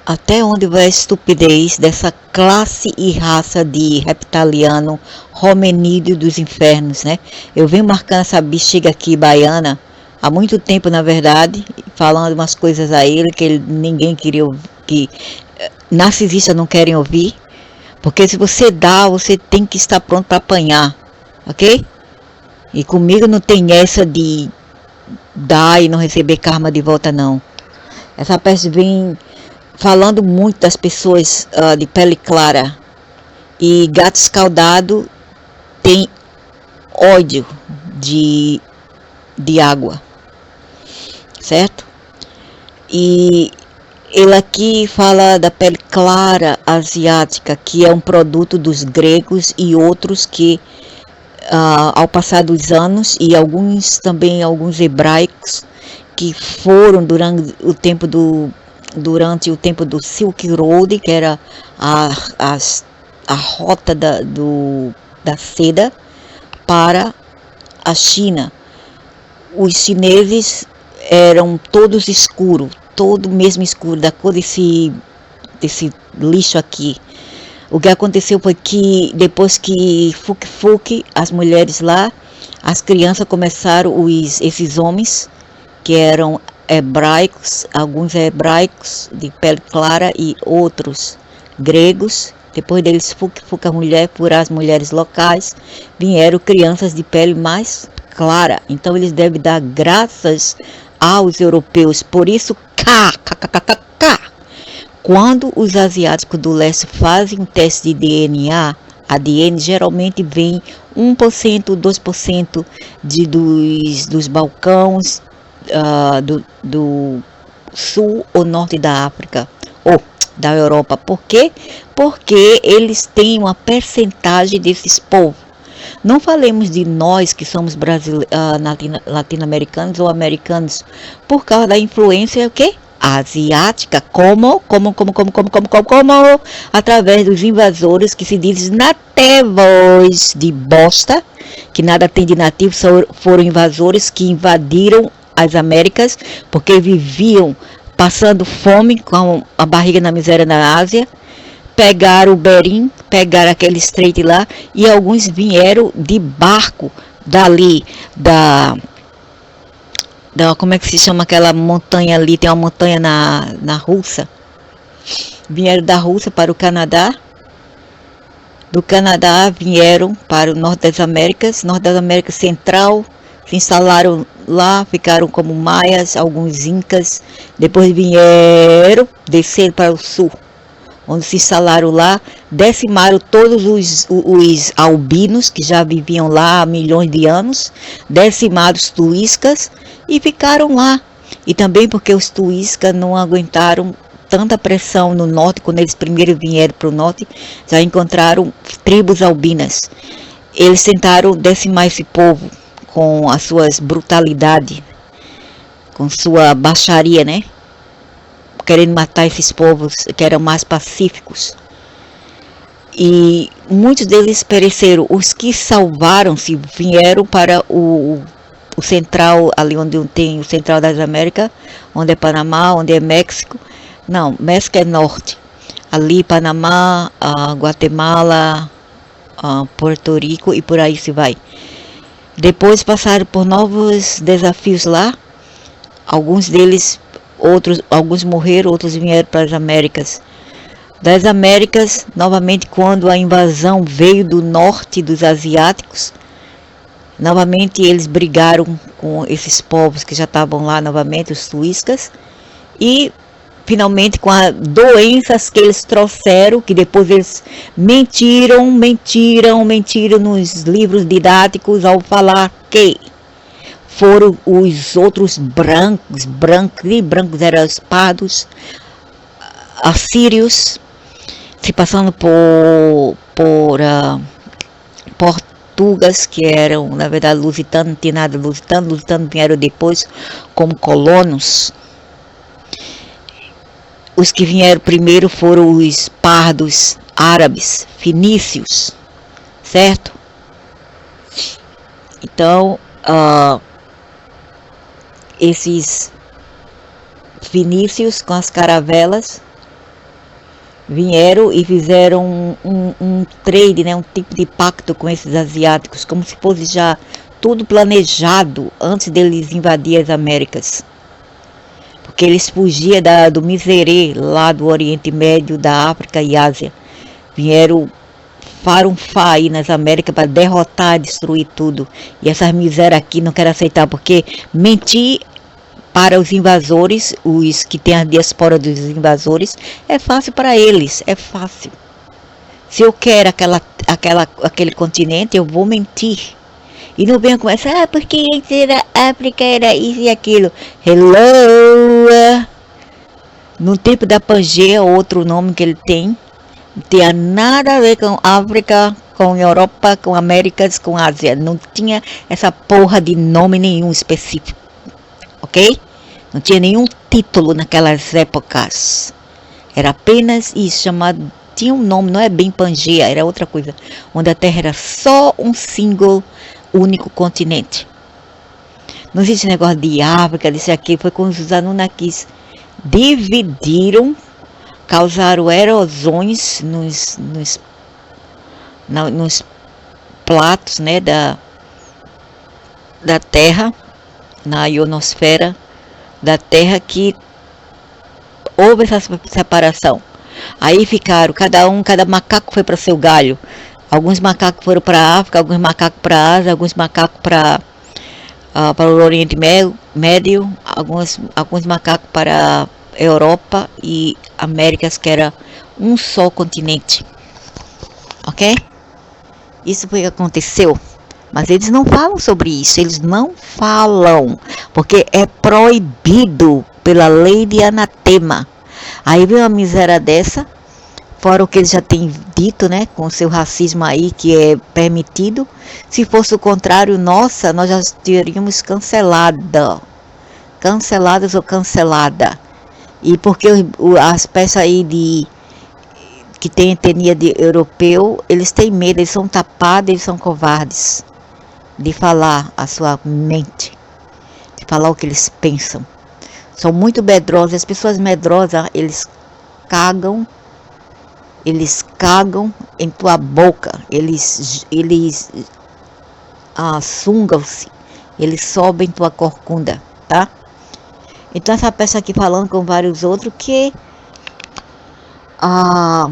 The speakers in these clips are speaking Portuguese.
Até onde vai a estupidez dessa classe e raça de reptiliano hominídeo dos infernos, né? Eu venho marcando essa bexiga aqui baiana há muito tempo, na verdade, falando umas coisas a ele que ninguém queria ouvir, que narcisistas não querem ouvir, porque se você dá, você tem que estar pronto para apanhar, ok? E comigo não tem essa de dar e não receber karma de volta, não. Essa peste vem falando muito das pessoas de pele clara. E gato escaldado tem ódio de água, certo? E ele aqui fala da pele clara asiática, que é um produto dos gregos e outros que, ao passar dos anos, e alguns hebraicos, que foram durante o tempo do Silk Road, que era a rota da seda para a China. Os chineses eram todos escuros, todo mesmo escuro, da cor desse lixo aqui. O que aconteceu foi que depois que as mulheres lá, as crianças começaram, esses homens que eram hebraicos, alguns hebraicos de pele clara e outros gregos, depois deles a mulher, por as mulheres locais, vieram crianças de pele mais clara. Então eles devem dar graças aos europeus. Por isso, quando os asiáticos do leste fazem um teste de DNA, ADN geralmente vem 1%, 2% dos balcões do sul ou norte da África ou da Europa. Por quê? Porque eles têm uma percentagem desses povos. Não falemos de nós que somos latino-americanos ou americanos, por causa da influência o quê? Asiática, como através dos invasores que se dizem nativos de bosta, que nada tem de nativo, foram invasores que invadiram as Américas, porque viviam passando fome, com a barriga na miséria na Ásia. Pegaram o Bering, pegaram aquele estreito lá, e alguns vieram de barco dali, como é que se chama aquela montanha ali, tem uma montanha na Rússia. Vieram da Rússia para o Canadá, do Canadá vieram para o norte das Américas Central, se instalaram lá, ficaram como maias, alguns incas, depois desceram para o sul, onde se instalaram lá, decimaram todos os albinos que já viviam lá há milhões de anos, decimaram os tuíscas e ficaram lá. E também porque os tuíscas não aguentaram tanta pressão no norte, quando eles primeiro vieram para o norte, já encontraram tribos albinas. Eles tentaram decimar esse povo com as suas brutalidades, com sua baixaria, né? Querendo matar esses povos que eram mais pacíficos. E muitos deles pereceram. Os que salvaram-se vieram para o central, ali onde tem o central das Américas, onde é Panamá, onde é México. Não, México é norte. Ali Panamá, Guatemala, Porto Rico e por aí se vai. Depois passaram por novos desafios lá. Alguns deles, alguns morreram, outros vieram para as Américas. Das Américas, novamente, quando a invasão veio do norte dos asiáticos, novamente eles brigaram com esses povos que já estavam lá, novamente, os tuíscas, e finalmente com as doenças que eles trouxeram, que depois eles mentiram nos livros didáticos ao falar que foram os outros brancos eram os pardos, assírios, se passando por portugueses, que eram, na verdade, lusitanos, não tinha nada lusitanos vieram depois como colonos. Os que vieram primeiro foram os pardos árabes, fenícios, certo? Então, esses fenícios com as caravelas vieram e fizeram um trade, né, um tipo de pacto com esses asiáticos, como se fosse já tudo planejado antes deles invadir as Américas. Porque eles fugiam do miserê lá do Oriente Médio, da África e Ásia. Vieram farunfar aí nas Américas para derrotar, destruir tudo. E essas misérias aqui não quero aceitar, porque mentir para os invasores, os que têm a diaspora dos invasores, é fácil para eles, é fácil. Se eu quero aquele continente, eu vou mentir. E não venha com essa, porque era África, era isso e aquilo. Hello! No tempo da Pangeia, outro nome que ele tem, não tinha nada a ver com África, com Europa, com Américas, com Ásia. Não tinha essa porra de nome nenhum específico. Ok? Não tinha nenhum título naquelas épocas. Era apenas isso, chamado... Tinha um nome, não é bem Pangeia, era outra coisa. Onde a Terra era só um single, único continente. Não existe negócio de África, disso aqui. Foi quando os Anunnakis dividiram, causaram erosões nos platos, né, da Terra, na ionosfera da Terra, que houve essa separação. Aí ficaram, cada macaco foi para seu galho. Alguns macacos foram para a África, alguns macacos para a Ásia, alguns macacos para o Oriente Médio, alguns macacos para a Europa e Américas, que era um só continente. Ok? Isso foi o que aconteceu. Mas eles não falam sobre isso, eles não falam, porque é proibido pela lei de anatema. Aí vem uma miséria dessa, fora o que eles já têm dito, né, com o seu racismo aí, que é permitido. Se fosse o contrário, nossa, nós já teríamos cancelados ou cancelada. E porque as peças aí que tem etnia de europeu, eles têm medo, eles são tapados, eles são covardes de falar a sua mente, de falar o que eles pensam. São muito medrosos. As pessoas medrosas, eles cagam em tua boca, eles sungam-se, eles sobem tua corcunda, tá? Então essa peça aqui falando com vários outros que a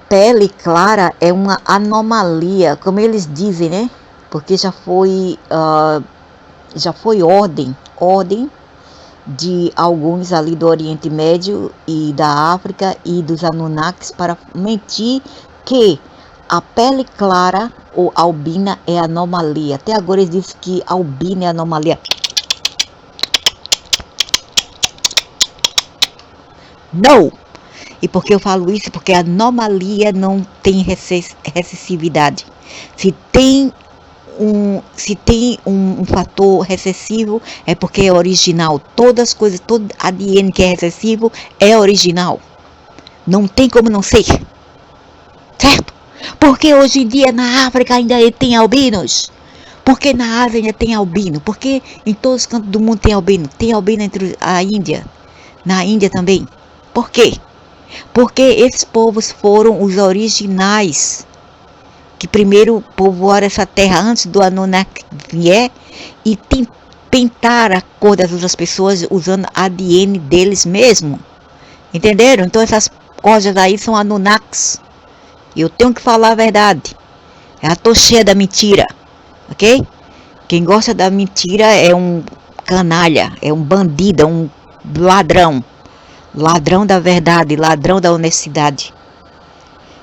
pele clara é uma anomalia, como eles dizem, né? Porque já foi ordem de alguns ali do Oriente Médio e da África e dos Anunnakis para mentir que a pele clara ou albina é anomalia. Até agora eles dizem que albina é anomalia. Não! E por que eu falo isso? Porque a anomalia não tem recessividade. Se tem um fator recessivo, é porque é original. Todas as coisas, todo ADN que é recessivo é original. Não tem como não ser. Certo? Porque hoje em dia na África ainda tem albinos. Porque na Ásia ainda tem albino. Porque em todos os cantos do mundo tem albino. Tem albino entre a Índia. Na Índia também. Por quê? Porque esses povos foram os originais que primeiro povoaram essa terra antes do Anunnaki vier e pintaram a cor das outras pessoas usando ADN deles mesmo. Entenderam? Então essas coisas aí são Anunnakis. E eu tenho que falar a verdade. Eu tô cheia da mentira. Ok? Quem gosta da mentira é um canalha, é um bandido, é um ladrão. Ladrão da verdade, ladrão da honestidade.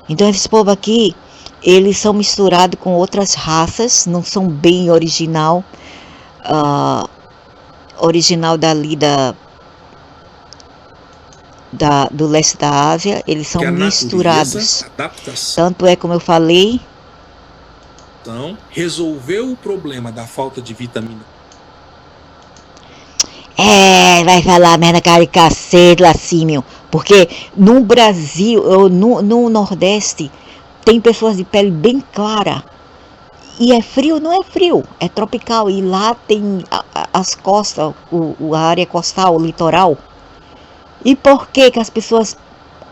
Então esses povos aqui, eles são misturados com outras raças, não são bem original dali do leste da Ásia, eles são misturados. Tanto é como eu falei. Então, resolveu o problema da falta de vitamina. Vai falar merda, cara, cacete, lacímio. Porque no Brasil, no Nordeste, tem pessoas de pele bem clara. E é frio? Não é frio, é tropical. E lá tem as costas, a área costal, o litoral. E por que as pessoas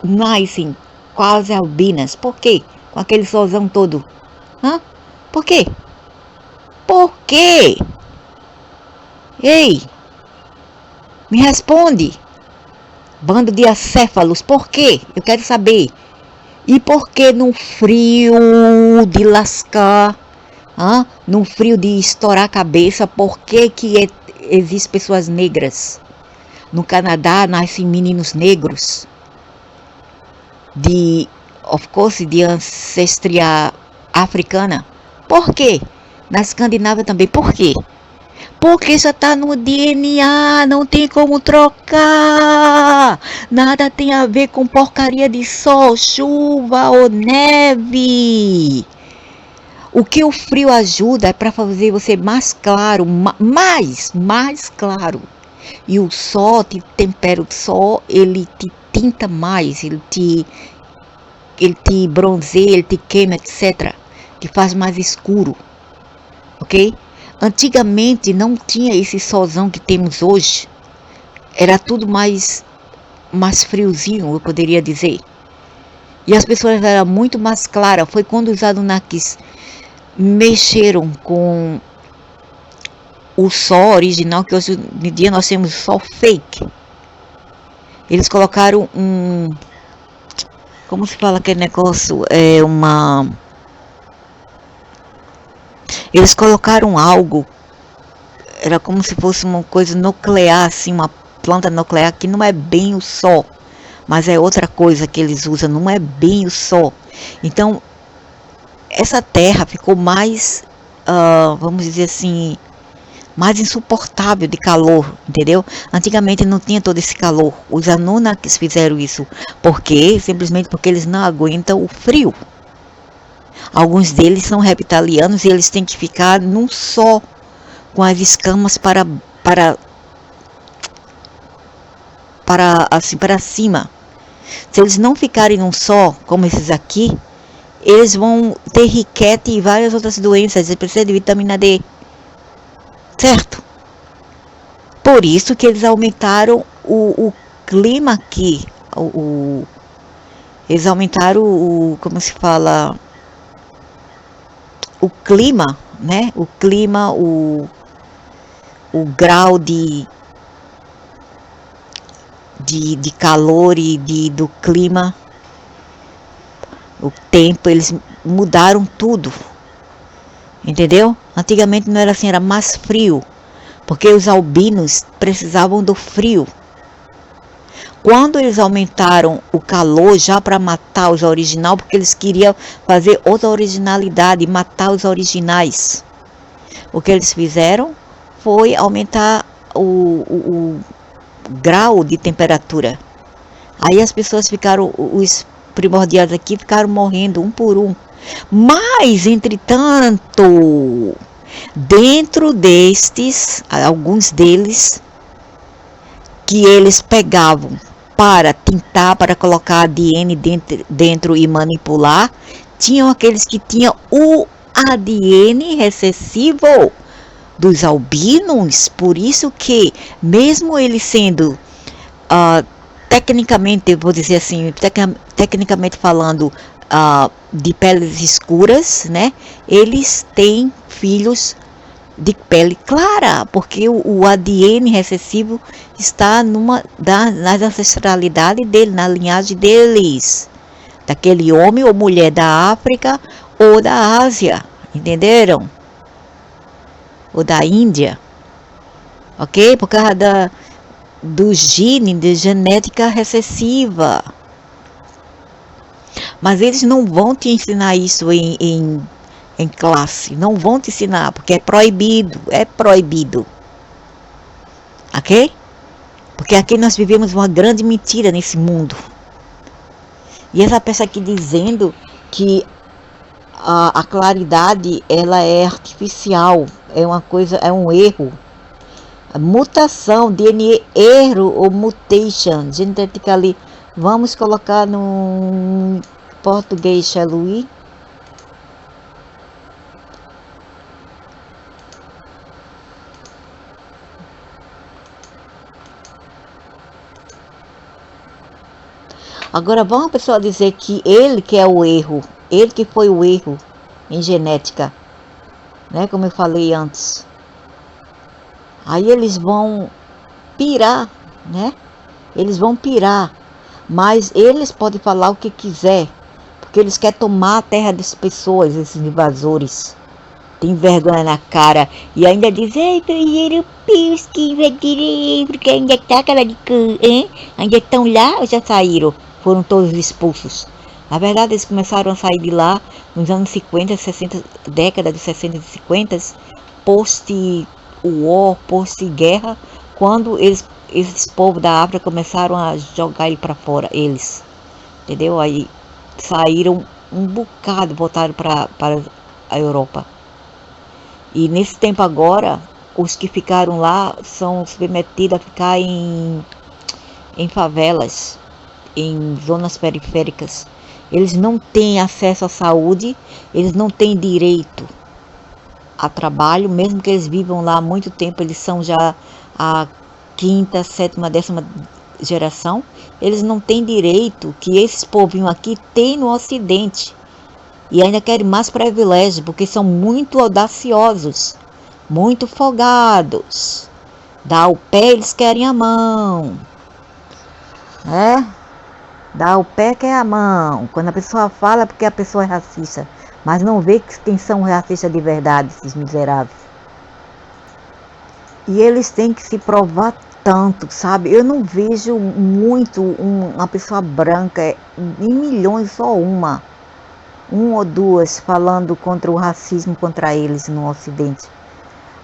nascem quase albinas. Por quê? Com aquele solzão todo. Hã? Por quê? Por quê? Ei, me responde. Bando de acéfalos, por quê? Eu quero saber. E por que num frio de lascar, num frio de estourar a cabeça, por que existem pessoas negras? No Canadá nascem meninos negros, of course, de ancestria africana. Por quê? Na Escandinávia também, por quê? Porque já está no DNA, não tem como trocar. Nada tem a ver com porcaria de sol, chuva ou neve. O que o frio ajuda é para fazer você mais claro, mais claro. E o sol te tempera, o sol ele te tinta mais, ele te bronzeia, ele te queima, etc. Te faz mais escuro, ok? Antigamente não tinha esse solzão que temos hoje. Era tudo mais friozinho, eu poderia dizer. E as pessoas eram muito mais claras. Foi quando os Anunnakis mexeram com o sol original, que hoje em dia nós temos sol fake. Eles colocaram como se fala aquele negócio? Eles colocaram algo, era como se fosse uma coisa nuclear, assim, uma planta nuclear, que não é bem o sol, mas é outra coisa que eles usam, não é bem o sol. Então, essa terra ficou mais, vamos dizer assim, mais insuportável de calor, entendeu? Antigamente não tinha todo esse calor. Os Anunnakis fizeram isso. Por quê? Simplesmente porque eles não aguentam o frio. Alguns deles são reptilianos e eles têm que ficar num sol, com as escamas para cima. Se eles não ficarem num sol, como esses aqui, eles vão ter riquete e várias outras doenças. Eles precisam de vitamina D. Certo? Por isso que eles aumentaram o clima aqui. Eles aumentaram como se fala, o clima, né? O clima, o grau de calor e do clima, o tempo, eles mudaram tudo. Entendeu? Antigamente não era assim, era mais frio, porque os albinos precisavam do frio. Quando eles aumentaram o calor já para matar os originais, porque eles queriam fazer outra originalidade, matar os originais, o que eles fizeram foi aumentar o grau de temperatura. Aí as pessoas ficaram, os primordiais aqui ficaram morrendo um por um. Mas, entretanto, dentro destes, alguns deles, que eles pegavam para tintar, para colocar ADN dentro e manipular, tinham aqueles que tinham o ADN recessivo dos albinos. Por isso que, mesmo eles sendo, tecnicamente, eu vou dizer assim, tecnicamente falando, de peles escuras, né? Eles têm filhos de pele clara, porque o ADN recessivo está nas ancestralidade dele, na linhagem deles, daquele homem ou mulher da África ou da Ásia, entenderam? Ou da Índia, ok? Por causa do gene de genética recessiva. Mas eles não vão te ensinar isso em classe, não vão te ensinar, porque é proibido, ok? Porque aqui nós vivemos uma grande mentira nesse mundo. E essa peça aqui dizendo que a claridade, ela é artificial, é uma coisa, é um erro. A mutação, DNA erro ou mutation, genetically, vamos colocar no português, shall we? Agora, vão uma pessoa dizer que ele que é o erro, ele que foi o erro em genética, né? Como eu falei antes. Aí eles vão pirar, né? Eles vão pirar, mas eles podem falar o que quiser, porque eles querem tomar a terra das pessoas, esses invasores. Tem vergonha na cara e ainda diz, ei, europeus que invadiram, porque ainda tá aquela de hein? Ainda estão lá ou já saíram? Foram todos expulsos. Na verdade, eles começaram a sair de lá nos anos 50, 60, década de 60 e 50, post-war, post-guerra, quando esses povos da África começaram a jogar ele para fora, eles, entendeu? Aí saíram um bocado, voltaram para a Europa. E nesse tempo agora, os que ficaram lá são submetidos a ficar em favelas, em zonas periféricas. Eles não têm acesso à saúde, eles não têm direito a trabalho, mesmo que eles vivam lá há muito tempo, eles são já a quinta, sétima, décima geração, eles não têm direito que esses povinhos aqui têm no Ocidente. E ainda querem mais privilégios, porque são muito audaciosos, muito folgados. Dá o pé, eles querem a mão. Né? Dá o pé, quer a mão. Quando a pessoa fala é porque a pessoa é racista. Mas não vê quem são racistas de verdade, esses miseráveis. E eles têm que se provar tanto, sabe? Eu não vejo muito uma pessoa branca, em milhões só uma ou duas falando contra o racismo contra eles no Ocidente.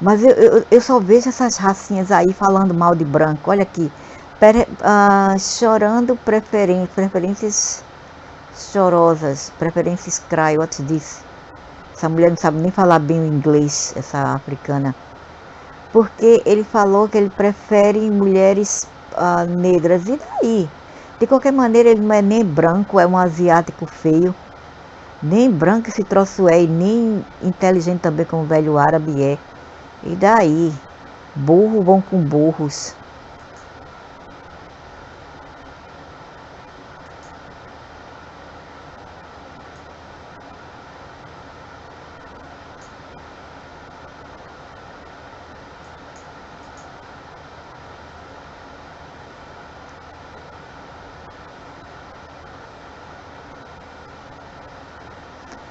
Mas eu só vejo essas racinhas aí falando mal de branco. Olha aqui, chorando preferências chorosas, preferências cry, what's this? Essa mulher não sabe nem falar bem o inglês, essa africana. Porque ele falou que ele prefere mulheres negras. E daí? De qualquer maneira, ele não é nem branco, é um asiático feio. Nem branco esse troço é, e nem inteligente também como o velho árabe é. E daí? Burro vão com burros.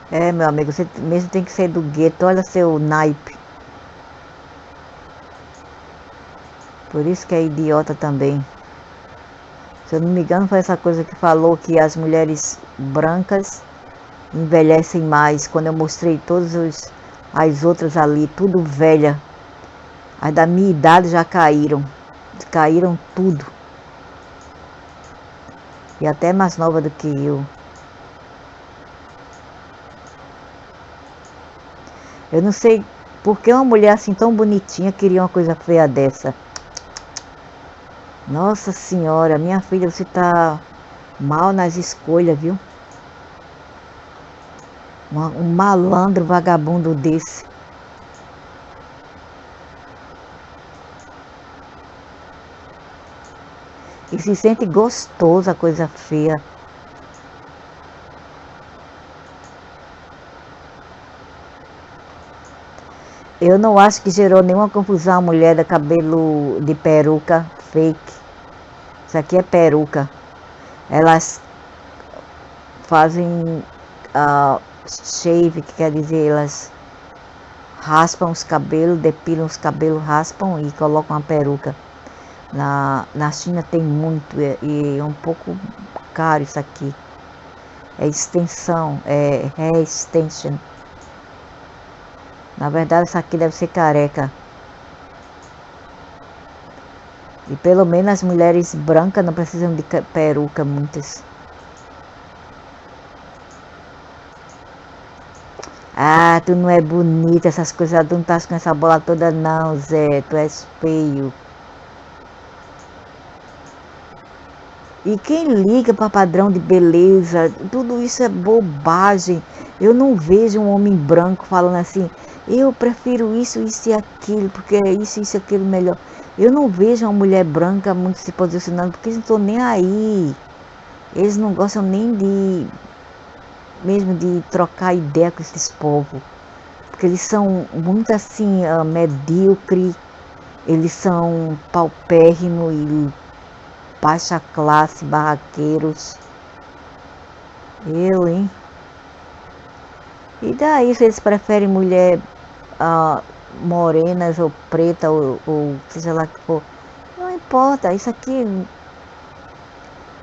É, meu amigo, você mesmo tem que ser do gueto, olha seu naipe. Por isso que é idiota também. Se eu não me engano, foi essa coisa que falou que as mulheres brancas envelhecem mais. Quando eu mostrei todas as outras ali, tudo velha. As da minha idade já caíram. Caíram tudo. E até mais nova do que eu. Eu não sei por que uma mulher assim tão bonitinha queria uma coisa feia dessa. Nossa senhora, minha filha, você tá mal nas escolhas, viu? Um malandro vagabundo desse. E se sente gostoso a coisa feia. Eu não acho que gerou nenhuma confusão a mulher da cabelo de peruca fake. Isso aqui é peruca. Elas fazem shave, que quer dizer, elas raspam os cabelos, depilam os cabelos, raspam e colocam uma peruca. Na China tem muito e é um pouco caro isso aqui. É extensão, é hair extension. Na verdade, isso aqui deve ser careca. E pelo menos as mulheres brancas não precisam de peruca, muitas. Ah, tu não é bonita, essas coisas, tu não tá com essa bola toda não, Zé, tu és feio. E quem liga para padrão de beleza, tudo isso é bobagem. Eu não vejo um homem branco falando assim, eu prefiro isso, isso e aquilo, porque é isso e aquilo melhor. Eu não vejo uma mulher branca muito se posicionando, porque eles não estão nem aí. Eles não gostam nem mesmo de trocar ideia com esses povos, porque eles são muito assim, medíocre, eles são paupérrimos e baixa classe, barraqueiros. Hein? E daí, se eles preferem mulher morenas ou preta ou seja lá que for, não importa, isso aqui,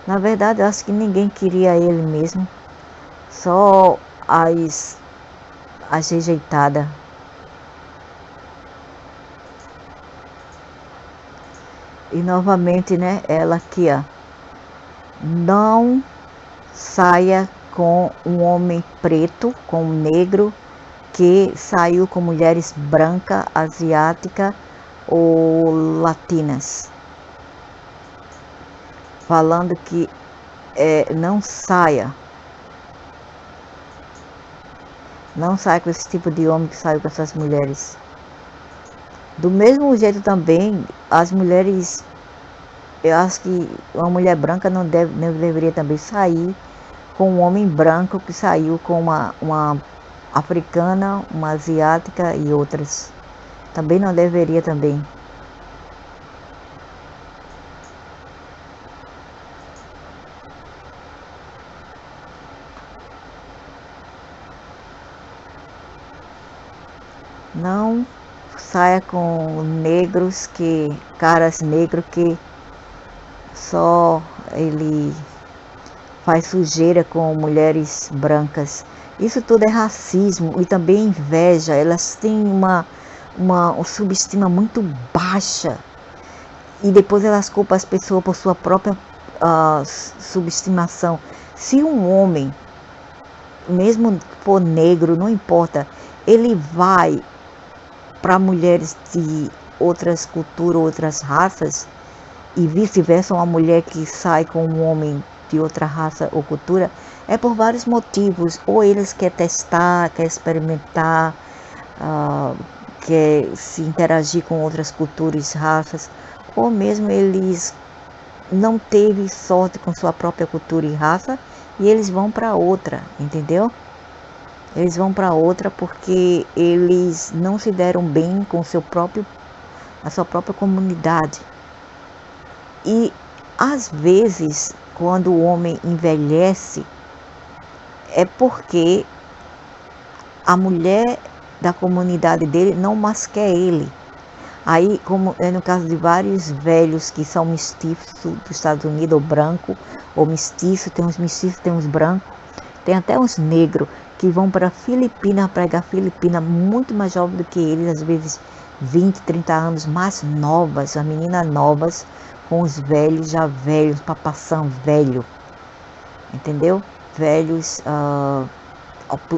na verdade, eu acho que ninguém queria ele mesmo, só as rejeitadas. E novamente, né, ela aqui, ó, não saia com um homem preto, com um negro, que saiu com mulheres brancas, asiáticas ou latinas. Falando que não saia. Não saia com esse tipo de homem que saiu com essas mulheres. Do mesmo jeito também, as mulheres, eu acho que uma mulher branca não deveria também sair com um homem branco que saiu com uma africana, uma asiática e outras. Também não deveria também. Não saia com negros caras negros que só ele faz sujeira com mulheres brancas. Isso tudo é racismo e também inveja. Elas têm uma subestima muito baixa e depois elas culpam as pessoas por sua própria subestimação. Se um homem, mesmo for negro, não importa, ele vai para mulheres de outras culturas, outras raças, e vice-versa, uma mulher que sai com um homem de outra raça ou cultura, é por vários motivos. Ou eles querem testar, querem experimentar, quer se interagir com outras culturas e raças, ou mesmo eles não teve sorte com sua própria cultura e raça e eles vão para outra, entendeu? Eles vão para outra porque eles não se deram bem com a sua própria comunidade. E às vezes, quando o homem envelhece, é porque a mulher da comunidade dele não mais quer ele. Aí, como é no caso de vários velhos que são mestiços dos Estados Unidos, ou branco, ou mestiço, tem uns mestiços, tem uns brancos, tem até uns negros que vão para a Filipina, pregar Filipina, muito mais jovem do que eles, às vezes 20, 30 anos mais novas, as meninas novas, com os velhos, já velhos, papação velho, entendeu? Velhos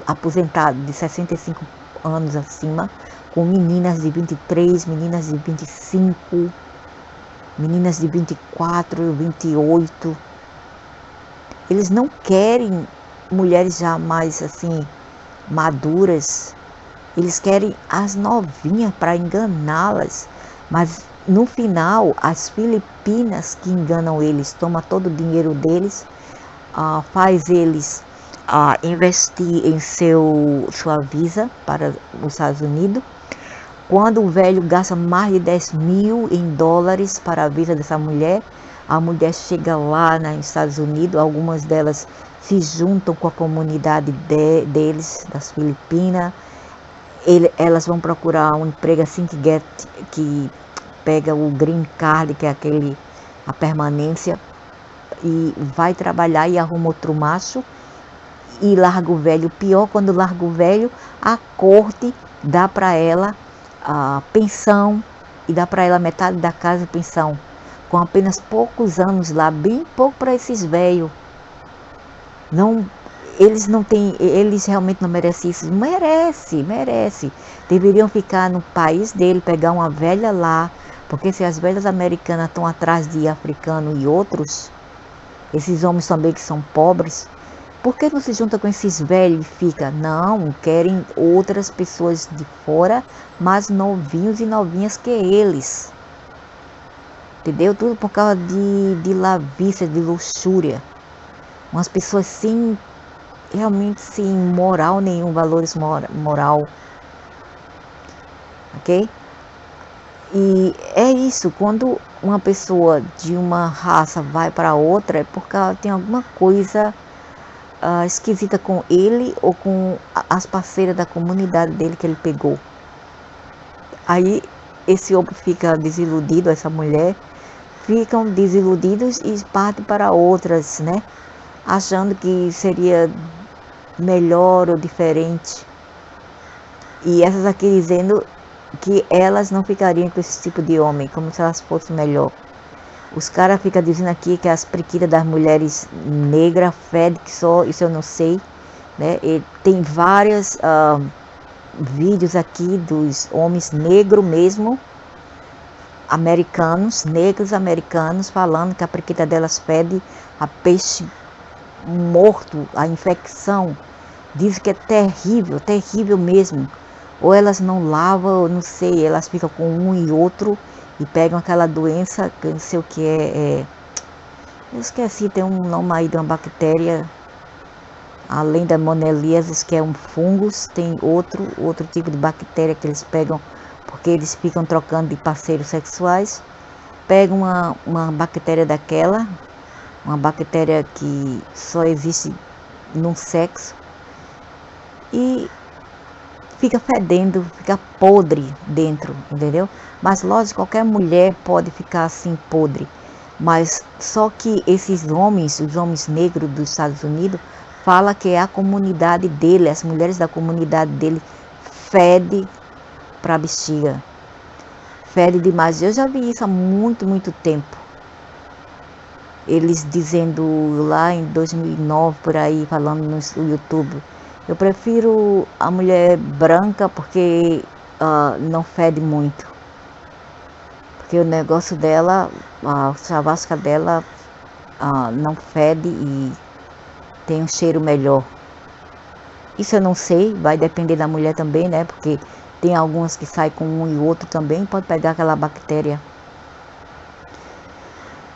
aposentados de 65 anos acima, com meninas de 23, meninas de 25, meninas de 24, 28. Eles não querem mulheres já mais assim maduras, eles querem as novinhas para enganá-las, mas no final as Filipinas que enganam eles, toma todo o dinheiro deles, faz eles investir em sua visa para os Estados Unidos. Quando o velho gasta mais de 10 mil em dólares para a visa dessa mulher, a mulher chega lá nos Estados Unidos, algumas delas se juntam com a comunidade deles, das Filipinas. Elas vão procurar um emprego assim que pega o green card, que é a permanência, e vai trabalhar e arruma outro macho e larga o velho. Pior, quando larga o velho, a corte dá para ela a pensão e dá para ela metade da casa de pensão, com apenas poucos anos lá, bem pouco para esses velhos. Eles realmente não merecem isso. Merece. Deveriam ficar no país dele, pegar uma velha lá, porque se as velhas americanas estão atrás de africano e outros, esses homens também que são pobres, por que não se junta com esses velhos e fica? Não, querem outras pessoas de fora, mais novinhos e novinhas que eles. Entendeu? Tudo por causa de lavícia, de luxúria. umas pessoas sem, realmente sem moral nenhum, valores moral, ok? E é isso, quando uma pessoa de uma raça vai para outra, é porque ela tem alguma coisa esquisita com ele ou com as parceiras da comunidade dele que ele pegou. Aí esse homem fica desiludido, essa mulher, ficam desiludidos e partem para outras, né? Achando que seria melhor ou diferente. E essas aqui dizendo que elas não ficariam com esse tipo de homem, como se elas fossem melhor. Os caras ficam dizendo aqui que as periquitas das mulheres negras fedem que só, isso eu não sei, né? E tem vários vídeos aqui dos homens negros mesmo, americanos, negros americanos, falando que a periquita delas fede a peixe morto, a infecção. Diz que é terrível, terrível mesmo. Ou elas não lavam, ou não sei, elas ficam com um e outro e pegam aquela doença, que eu não sei o que é. Eu esqueci, tem um nome aí de uma bactéria, além da monelíase, que é um fungos, tem outro tipo de bactéria que eles pegam, porque eles ficam trocando de parceiros sexuais. Pegam uma bactéria daquela, uma bactéria que só existe num sexo, e fica fedendo, fica podre dentro, entendeu? Mas lógico, qualquer mulher pode ficar assim podre, mas só que esses homens, os homens negros dos Estados Unidos, fala que é a comunidade dele, as mulheres da comunidade dele fede para a bexiga, fede demais. Eu já vi isso há muito tempo. Eles dizendo lá em 2009 por aí, falando no YouTube, eu prefiro a mulher branca porque não fede muito. Porque o negócio dela, a chavasca dela não fede e tem um cheiro melhor. Isso eu não sei, vai depender da mulher também, né? Porque tem algumas que saem com um e outro também, pode pegar aquela bactéria.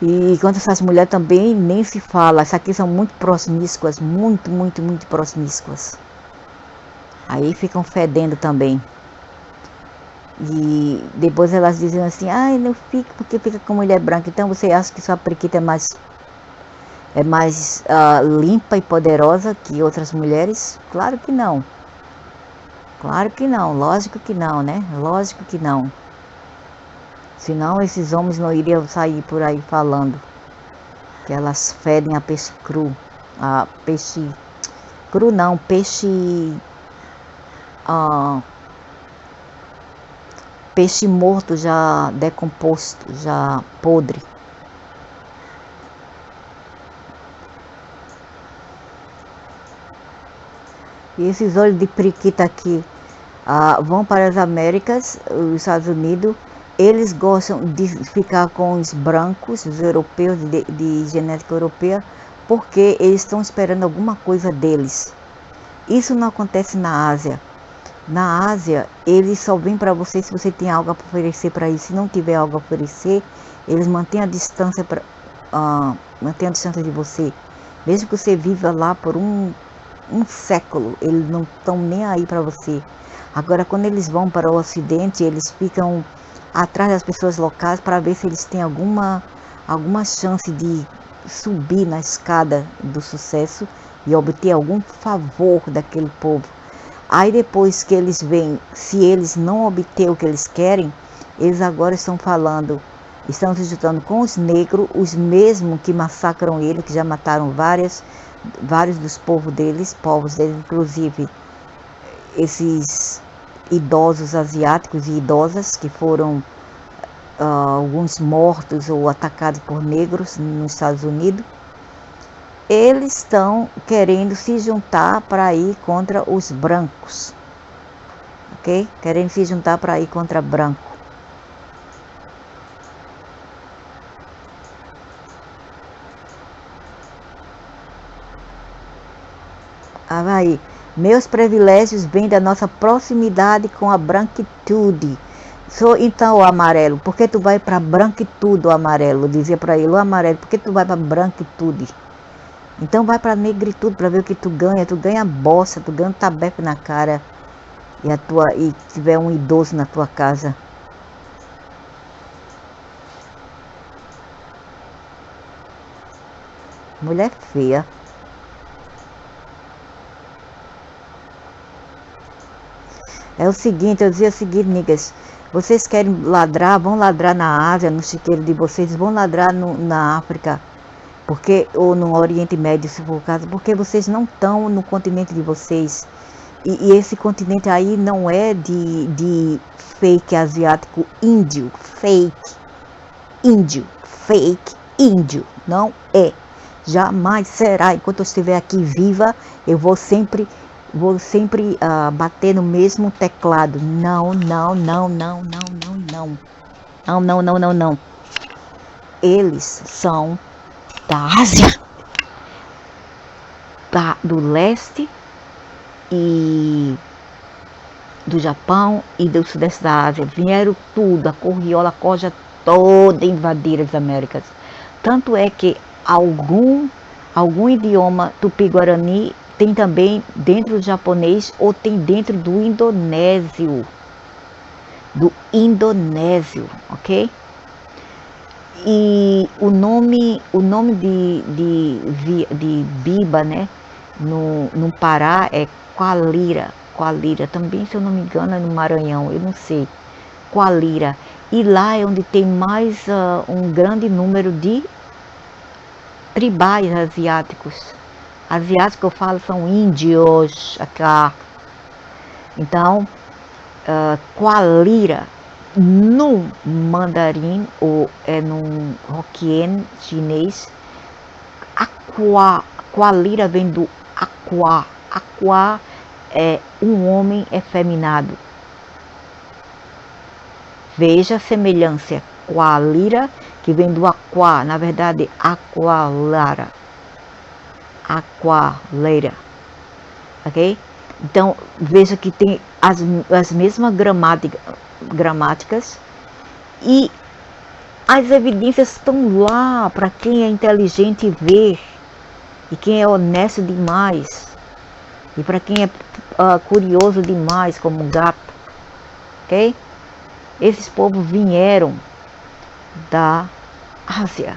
E quanto essas mulheres também nem se fala, essas aqui são muito promíscuas, muito promíscuas. Aí ficam fedendo também. E depois elas dizem assim, ai, não fica porque fica com mulher branca. Então você acha que sua periquita é mais limpa e poderosa que outras mulheres? Claro que não. Claro que não, lógico que não, né? Lógico que não. Senão esses homens não iriam sair por aí falando que elas fedem a peixe cru. A peixe cru não, peixe peixe morto, já decomposto, já podre. E esses olhos de periquita aqui vão para as Américas, os Estados Unidos. Eles gostam de ficar com os brancos, os europeus, de genética europeia, porque eles estão esperando alguma coisa deles. Isso não acontece na Ásia. Na Ásia, eles só vêm para você se você tem algo a oferecer para eles. Se não tiver algo a oferecer, eles mantêm a distância, mantêm a distância de você. Mesmo que você viva lá por um século, eles não estão nem aí para você. Agora, quando eles vão para o Ocidente, eles ficam atrás das pessoas locais para ver se eles têm alguma chance de subir na escada do sucesso e obter algum favor daquele povo. Aí depois que eles veem, se eles não obter o que eles querem, eles agora estão se juntando com os negros, os mesmos que massacram ele, que já mataram vários dos povos deles, inclusive esses idosos asiáticos e idosas que foram alguns mortos ou atacados por negros nos Estados Unidos. Eles estão querendo se juntar para ir contra os brancos, ok? Querendo se juntar para ir contra branco. Aí, meus privilégios vêm da nossa proximidade com a branquitude. Então, o amarelo, por que tu vai para a branquitude, o amarelo? Dizia para ele, o amarelo, por que tu vai para a branquitude? Então vai pra negritude pra ver o que tu ganha bosta, tu ganha um tabefe na cara e tiver um idoso na tua casa. Mulher feia. É o seguinte, eu dizia o seguinte, niggas, vocês querem ladrar, vão ladrar na Ásia, no chiqueiro de vocês, vão ladrar na África, ou no Oriente Médio, se for o caso, porque vocês não estão no continente de vocês. E esse continente aí não é de fake asiático índio, fake índio, não é. Jamais será. Enquanto eu estiver aqui viva, eu vou sempre bater no mesmo teclado. Não. Eles são da Ásia, do leste e do Japão e do sudeste da Ásia. Vieram tudo, a corriola, a coja toda invadir as Américas. Tanto é que algum idioma tupi-guarani tem também dentro do japonês ou tem dentro do indonésio. Ok? E o nome de Biba, né, no Pará é Qualira, também, se eu não me engano, é no Maranhão, eu não sei, Qualira. E lá é onde tem mais um grande número de tribais asiáticos. Asiáticos que eu falo são índios, acá. Então, Qualira, no mandarim, ou é no Hokkien chinês, Qualira vem do aquá. Aquá é um homem efeminado. Veja a semelhança. Qualira, que vem do aquá, na verdade, aqualara. Ok? Então, veja que tem as mesmas gramáticas e as evidências estão lá para quem é inteligente ver e quem é honesto demais e para quem é curioso demais como um gato. Ok? Esses povos vieram da Ásia.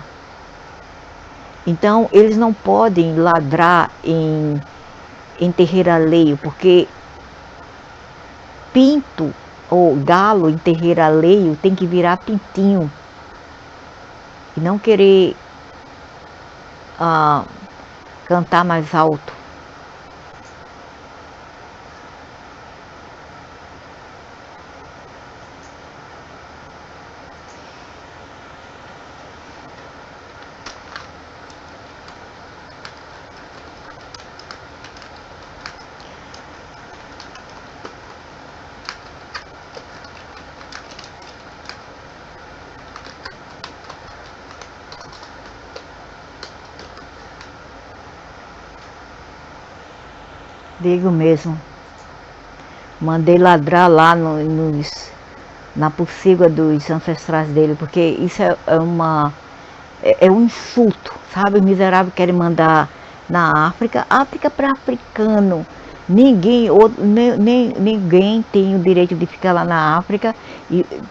Então, eles não podem ladrar em terreiro alheio, porque pinto ou galo em terreiro alheio tem que virar pintinho e não querer cantar mais alto. Digo mesmo, mandei ladrar lá na pocilga dos ancestrais dele, porque isso é um insulto, sabe? O miserável quer mandar na África para africano. Ninguém tem o direito de ficar lá na África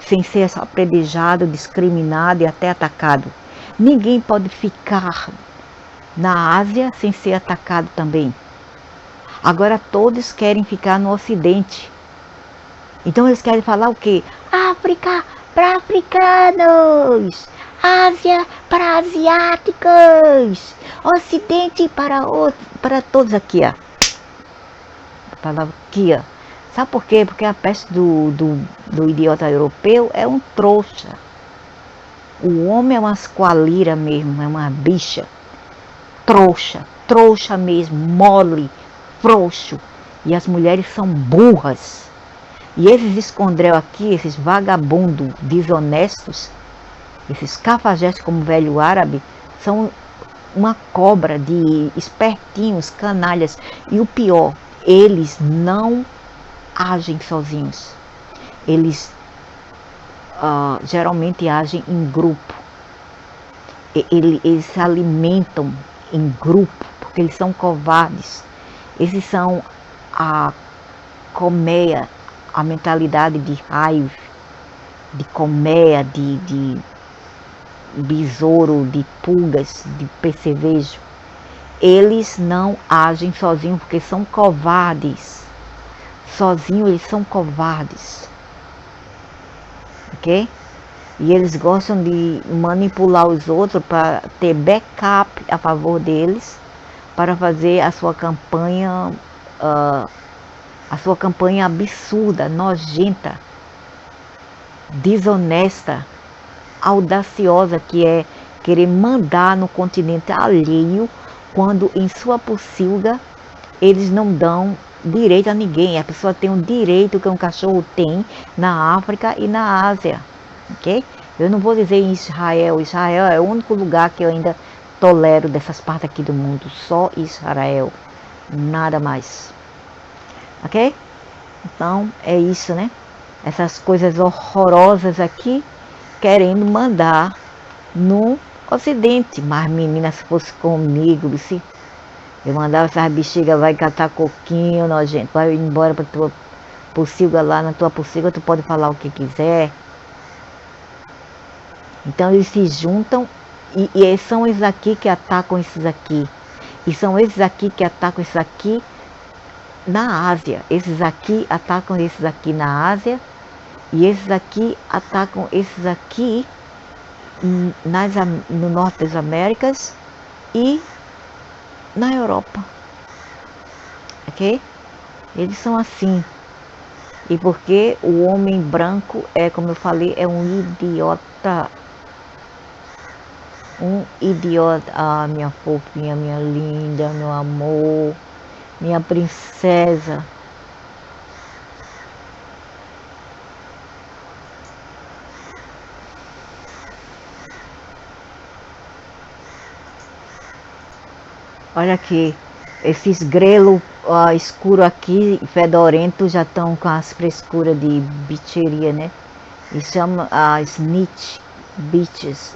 sem ser apredejado, discriminado e até atacado. Ninguém pode ficar na Ásia sem ser atacado também. Agora todos querem ficar no Ocidente. Então eles querem falar o quê? África para africanos, Ásia para asiáticos, Ocidente para todos aqui, ó. A palavra aqui, ó. Sabe por quê? Porque a peste do idiota europeu é um trouxa. O homem é uma esqualira mesmo, é uma bicha. Trouxa mesmo, mole, frouxo. E as mulheres são burras. E esses escondrel aqui, esses vagabundos desonestos, esses cafajestes como velho árabe, são uma cobra de espertinhos, canalhas. E o pior, eles não agem sozinhos. Eles geralmente agem em grupo. Eles se alimentam em grupo. porque eles são covardes. Esses são a colmeia, a mentalidade de raiva, de colmeia, de besouro, de pulgas, de percevejo. Eles não agem sozinhos porque são covardes. Sozinhos eles são covardes. Ok? E eles gostam de manipular os outros para ter backup a favor deles, para fazer a sua campanha absurda, nojenta, desonesta, audaciosa, que é querer mandar no continente alheio, quando em sua pocilga eles não dão direito a ninguém. A pessoa tem um direito que um cachorro tem na África e na Ásia, ok? Eu não vou dizer em Israel. Israel é o único lugar que eu ainda tolero dessas partes aqui do mundo, só Israel, nada mais, ok? Então é isso, né? Essas coisas horrorosas aqui querendo mandar no Ocidente. Mas menina, se fosse comigo, se eu mandava essas bexigas, vai catar coquinho, nojento, vai embora para tua pocilga lá, na tua pocilga tu pode falar o que quiser. Então eles se juntam e são esses aqui que atacam esses aqui. E são esses aqui que atacam esses aqui na Ásia. Esses aqui atacam esses aqui na Ásia. E esses aqui atacam esses aqui no norte das Américas e na Europa. Ok? Eles são assim. E porque o homem branco é, como eu falei, é um idiota. Um idiota. Ah, minha fofinha, minha linda, meu amor, minha princesa. Olha aqui, esses grelos escuros aqui, fedorentos, já estão com as frescuras de bicheria, né? E chama snitch bitches.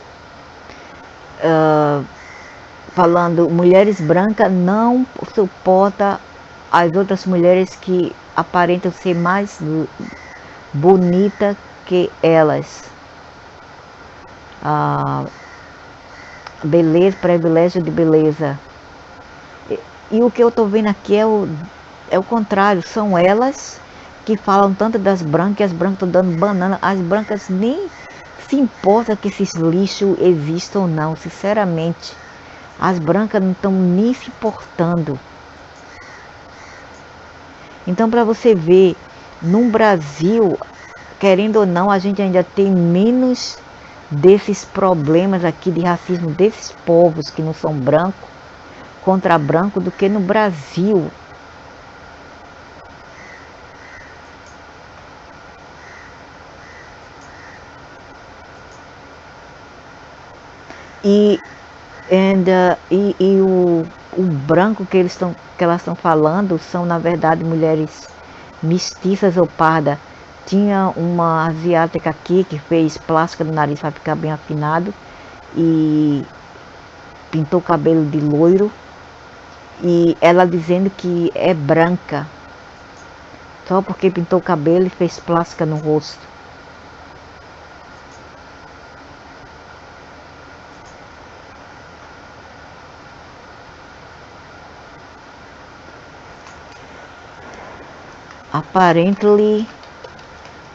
Falando, mulheres brancas não suportam as outras mulheres que aparentam ser mais bonitas que elas. Beleza, privilégio de beleza. E o que eu estou vendo aqui é o contrário, são elas que falam tanto das brancas, e as brancas estão dando banana, as brancas nem se importa que esses lixos existam ou não, sinceramente. As brancas não estão nem se importando. Então, para você ver, no Brasil, querendo ou não, a gente ainda tem menos desses problemas aqui de racismo desses povos que não são brancos contra branco do que no Brasil. E o branco que elas estão falando são, na verdade, mulheres mestiças ou pardas. Tinha uma asiática aqui que fez plástica no nariz para ficar bem afinado e pintou o cabelo de loiro, e ela dizendo que é branca só porque pintou o cabelo e fez plástica no rosto.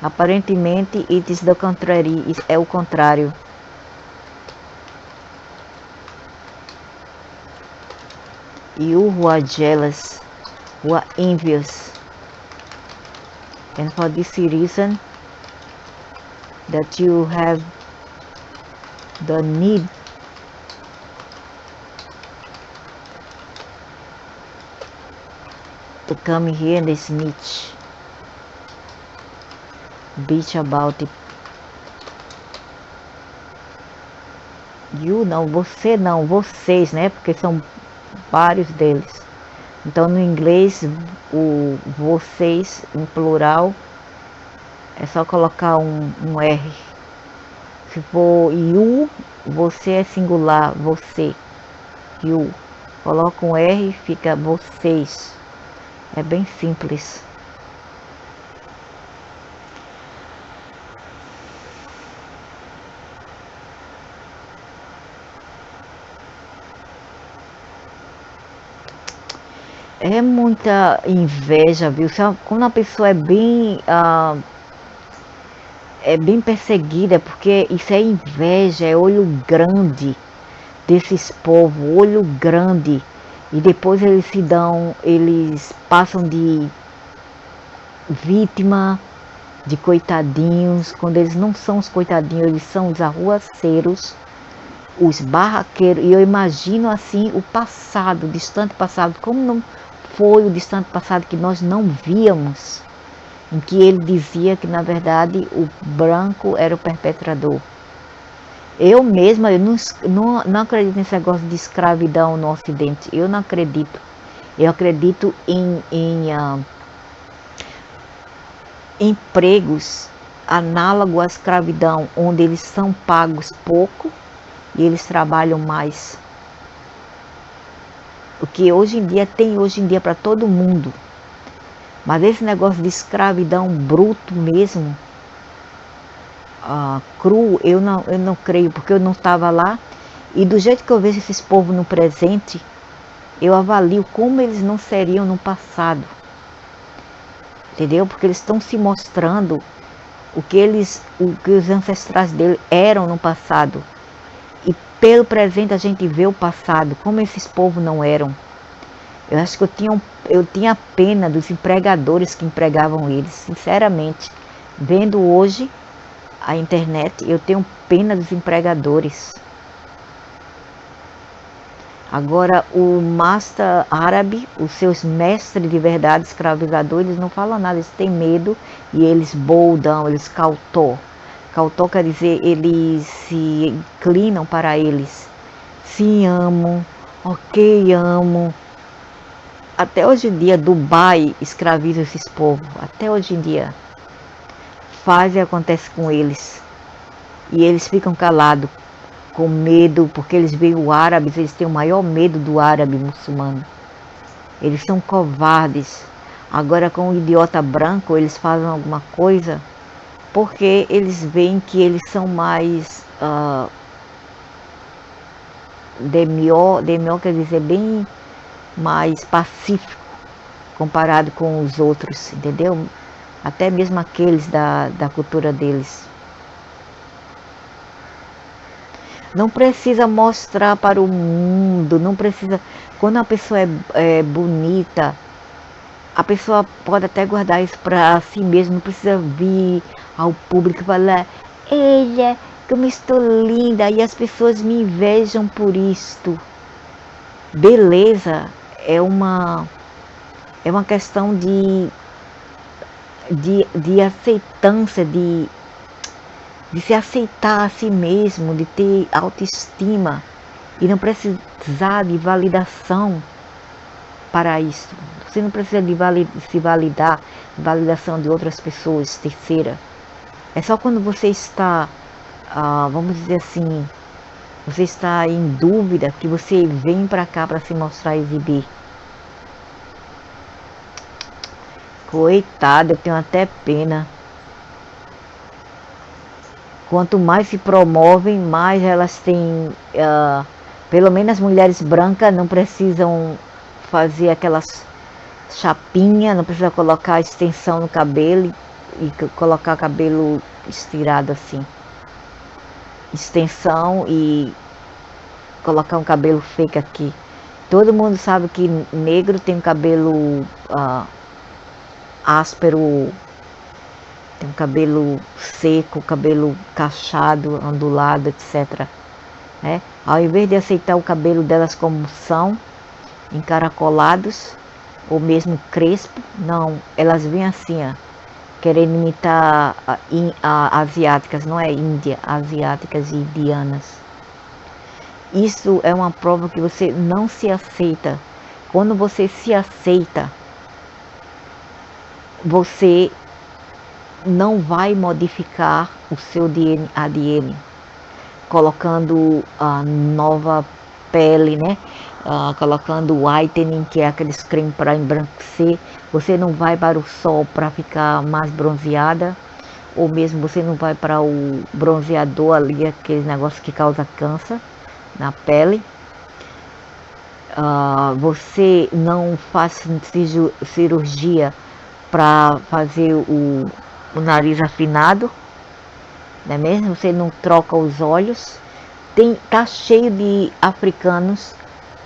Aparentemente, it is the contrary, é o contrário. You who are jealous, who are envious, and for this reason, that you have the need to come here and snitch, bitch about it. You não, você não, vocês, né? Porque são vários deles. Então no inglês o vocês em plural é só colocar um R. Se for you, você é singular, você, you. Coloca um R e fica vocês. É bem simples. É muita inveja, viu? Quando a pessoa é bem perseguida, porque isso é inveja, é olho grande desses povos, olho grande. E depois eles passam de vítima, de coitadinhos, quando eles não são os coitadinhos, eles são os arruaceiros, os barraqueiros. E eu imagino assim o passado, o distante passado, como não foi o distante passado que nós não víamos, em que ele dizia que na verdade o branco era o perpetrador. Eu mesma, eu não acredito nesse negócio de escravidão no Ocidente, eu não acredito. Eu acredito em empregos análogos à escravidão, onde eles são pagos pouco e eles trabalham mais. O que hoje em dia para todo mundo. Mas esse negócio de escravidão bruto mesmo, cru, eu não creio, porque eu não estava lá. E do jeito que eu vejo esses povos no presente, eu avalio como eles não seriam no passado. Entendeu? Porque eles estão se mostrando o que os ancestrais dele eram no passado. E pelo presente a gente vê o passado, como esses povos não eram. Eu acho que eu tinha pena dos empregadores que empregavam eles, sinceramente. Vendo hoje a internet, eu tenho pena dos empregadores. Agora, o master árabe, os seus mestres de verdade, escravizadores, eles não falam nada, eles têm medo e eles boldam, eles cautó. Cautó quer dizer, eles se inclinam para eles. Sim, amo, ok, amo. Até hoje em dia, Dubai escraviza esses povos, até hoje em dia. Faz e acontece com eles. E eles ficam calados, com medo, porque eles veem o árabe, eles têm o maior medo do árabe muçulmano. Eles são covardes. Agora com o idiota branco, eles fazem alguma coisa, porque eles veem que eles são mais demió quer dizer bem mais pacífico comparado com os outros, entendeu? Até mesmo aqueles da cultura deles. Não precisa mostrar para o mundo, não precisa. Quando a pessoa é bonita, a pessoa pode até guardar isso para si mesma, não precisa vir ao público e falar, olha, como estou linda, e as pessoas me invejam por isto. Beleza é uma questão de aceitância, de se aceitar a si mesmo, de ter autoestima e não precisar de validação para isso. Você não precisa de se validar, validação de outras pessoas, terceira. É só quando você está, vamos dizer assim, você está em dúvida que você vem para cá para se mostrar e exibir. Coitada, eu tenho até pena. Quanto mais se promovem, mais elas têm, pelo menos as mulheres brancas não precisam fazer aquelas chapinhas, não precisa colocar extensão no cabelo e colocar cabelo estirado assim. Extensão e colocar um cabelo fake aqui. Todo mundo sabe que negro tem um cabelo áspero, tem um cabelo seco, cabelo cachado, ondulado, etc. Né? Ao invés de aceitar o cabelo delas como são, encaracolados, ou mesmo crespo, não, elas vêm assim, querendo imitar asiáticas, não é índia, asiáticas e indianas. Isso é uma prova que você não se aceita. Quando você se aceita, você não vai modificar o seu ADN, colocando a nova pele, né? colocando whitening, que é aqueles creme para embranquecer. Você não vai para o sol para ficar mais bronzeada, ou mesmo você não vai para o bronzeador ali, aquele negócio que causa câncer na pele. Você não faz cirurgia para fazer o nariz afinado, não é mesmo? Você não troca os olhos. Tá cheio de africanos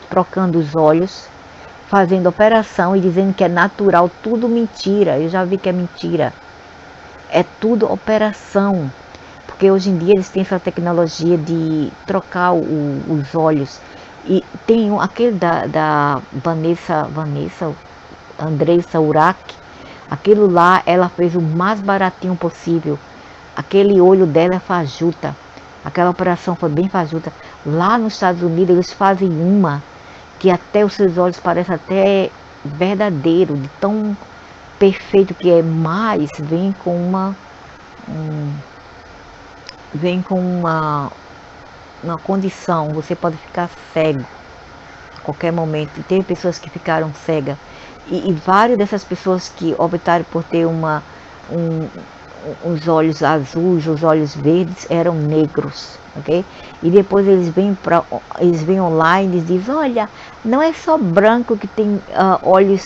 trocando os olhos, fazendo operação e dizendo que é natural. Tudo mentira. Eu já vi que é mentira. É tudo operação, porque hoje em dia eles têm essa tecnologia de trocar os olhos. E tem aquele da Vanessa Andressa Urach, aquilo lá ela fez o mais baratinho possível. Aquele olho dela é fajuta, aquela operação foi bem fajuta. Lá nos Estados Unidos eles fazem uma que até os seus olhos parecem até verdadeiro, de tão perfeito que é, mas vem com uma condição. Você pode ficar cego a qualquer momento. E tem pessoas que ficaram cegas, e várias dessas pessoas que optaram por ter os olhos azuis, os olhos verdes, eram negros, ok? E depois eles vêm online e dizem, olha, não é só branco que tem olhos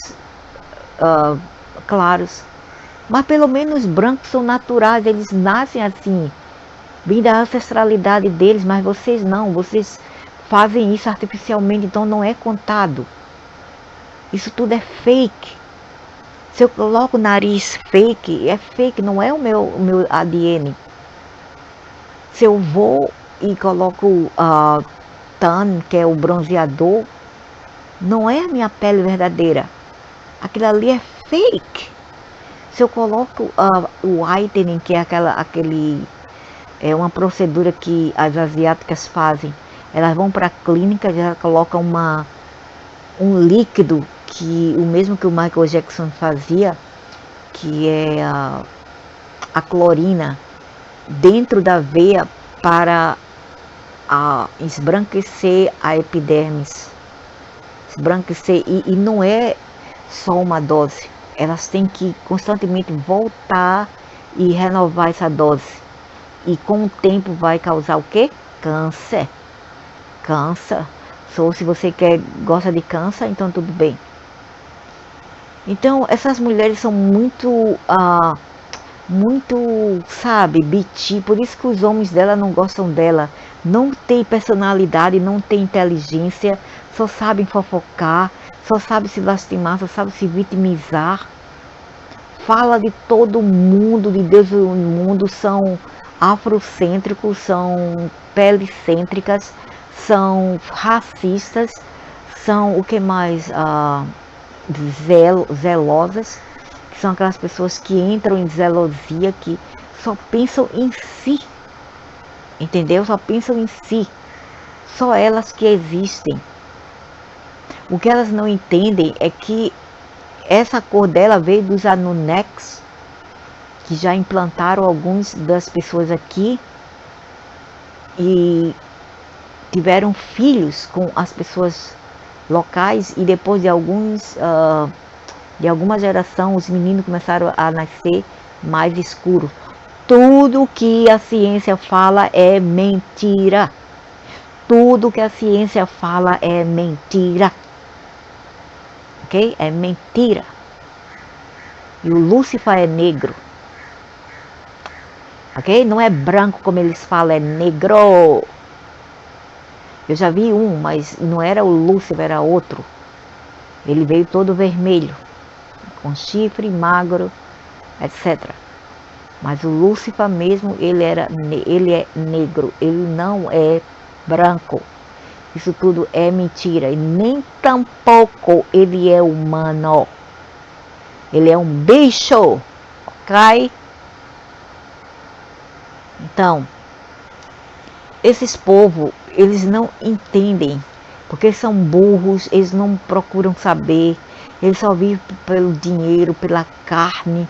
claros, mas pelo menos brancos são naturais, eles nascem assim, vem da ancestralidade deles, mas vocês não, vocês fazem isso artificialmente, então não é contado. Isso tudo é fake. Se eu coloco o nariz fake, é fake, não é o meu ADN. Se eu vou e coloco tan, que é o bronzeador, não é a minha pele verdadeira. Aquilo ali é fake. Se eu coloco o whitening, que é é uma procedura que as asiáticas fazem, elas vão para a clínica, já colocam um líquido, que o mesmo que o Michael Jackson fazia, que é a clorina, dentro da veia para esbranquecer a epidermis. Esbranquecer, e não é só uma dose, elas têm que constantemente voltar e renovar essa dose. E com o tempo vai causar o quê? Câncer. Câncer. Se você gosta de câncer, então tudo bem. Então essas mulheres são muito, sabe, biti. Por isso que os homens dela não gostam dela. Não tem personalidade, não tem inteligência, só sabem fofocar, só sabem se lastimar, só sabem se vitimizar. Fala de todo mundo, de Deus do mundo, são afrocêntricos, são pelicêntricas, são racistas, são o que mais? Zelosas, que são aquelas pessoas que entram em zelosia, que só pensam em si, entendeu? Só pensam em si, só elas que existem. O que elas não entendem é que essa cor dela veio dos Anunnakis, que já implantaram algumas das pessoas aqui e tiveram filhos com as pessoas locais, e depois de alguma geração os meninos começaram a nascer mais escuros. Tudo que a ciência fala é mentira. Tudo que a ciência fala é mentira. Ok? É mentira. E o Lúcifer é negro. Ok? Não é branco como eles falam, é negro. Eu já vi mas não era o Lúcifer, era outro. Ele veio todo vermelho, com chifre, magro, etc. Mas o Lúcifer mesmo, ele é negro, ele não é branco. Isso tudo é mentira. E nem tampouco ele é humano. Ele é um bicho. Ok? Então, esses povos, eles não entendem, porque são burros, eles não procuram saber, eles só vivem pelo dinheiro, pela carne,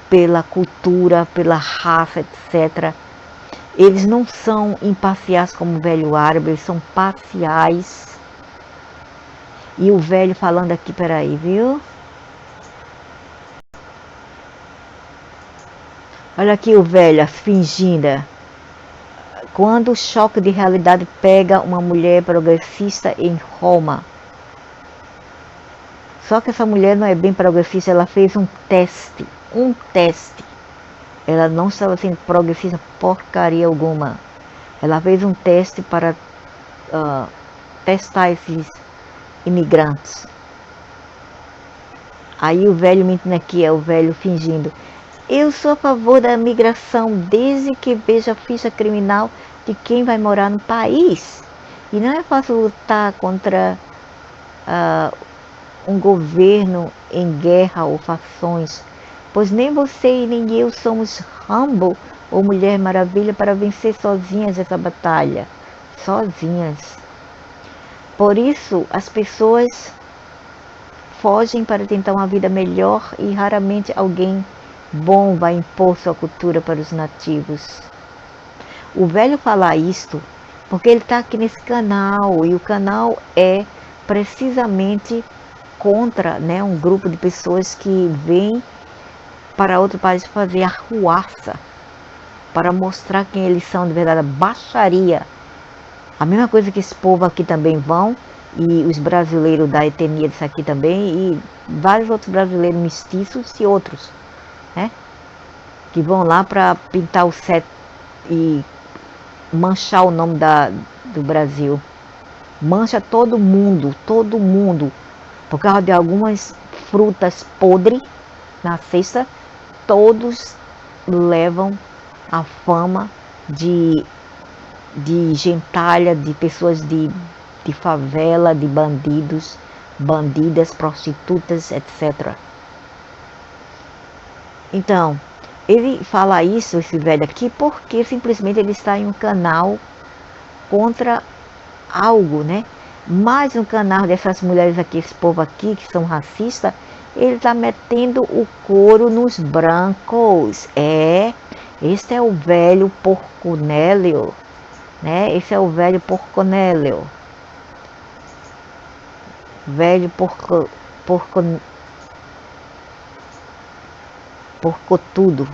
pela cultura, pela raça, etc. Eles não são imparciais como o velho árabe, eles são parciais. E o velho falando aqui, peraí, viu? Olha aqui o velho fingindo. Quando o choque de realidade pega uma mulher progressista em Roma. Só que essa mulher não é bem progressista, ela fez um teste. Ela não estava sendo progressista porcaria alguma. Ela fez um teste para testar esses imigrantes. Aí o velho mentindo aqui, é o velho fingindo. Eu sou a favor da migração desde que veja a ficha criminal de quem vai morar no país. E não é fácil lutar contra um governo em guerra ou fações, pois nem você e nem eu somos Rambo ou Mulher Maravilha para vencer sozinhas essa batalha. Sozinhas. Por isso, as pessoas fogem para tentar uma vida melhor e raramente alguém bom vai impor sua cultura para os nativos. O velho fala isto porque ele está aqui nesse canal, e o canal é precisamente contra, né, um grupo de pessoas que vêm para outro país fazer arruaça, para mostrar quem eles são de verdade, baixaria. A mesma coisa que esse povo aqui também vão, e os brasileiros da etnia disso aqui também, e vários outros brasileiros mestiços e outros, né, que vão lá para pintar o set e manchar o nome do Brasil. Mancha todo mundo, por causa de algumas frutas podres na cesta. Todos levam a fama de gentalha, de pessoas de favela, de bandidos, bandidas, prostitutas, etc. Então, ele fala isso, esse velho aqui, porque simplesmente ele está em um canal contra algo, né? Mas no canal dessas mulheres aqui, esse povo aqui, que são racistas, ele está metendo o couro nos brancos. Esse é o velho Porconélio, né? Esse é o velho Porconélio. Velho porcotudo.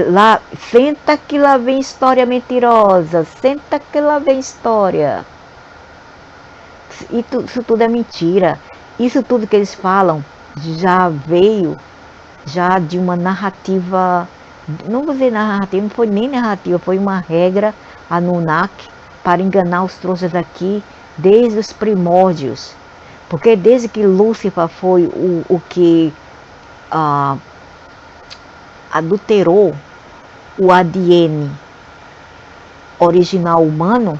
Lá, senta que lá vem história mentirosa, senta que lá vem história. Isso tudo é mentira. Isso tudo que eles falam já veio de uma narrativa, não vou dizer narrativa, não foi nem narrativa, foi uma regra Anunnaki para enganar os trouxas aqui desde os primórdios. Porque desde que Lúcifer foi o que adulterou o ADN original humano,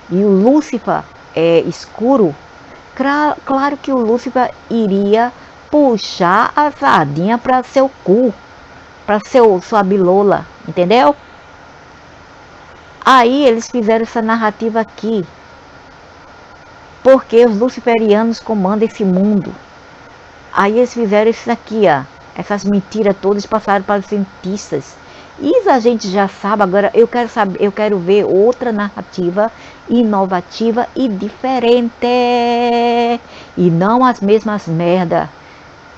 e o Lúcifer é escuro, claro que o Lúcifer iria puxar a sardinha para seu cu, para sua bilola, entendeu? Aí eles fizeram essa narrativa aqui, porque os luciferianos comandam esse mundo. Aí eles fizeram isso aqui, essas mentiras todas passaram para os cientistas. Isso a gente já sabe. Agora eu quero ver outra narrativa inovativa e diferente, e não as mesmas merda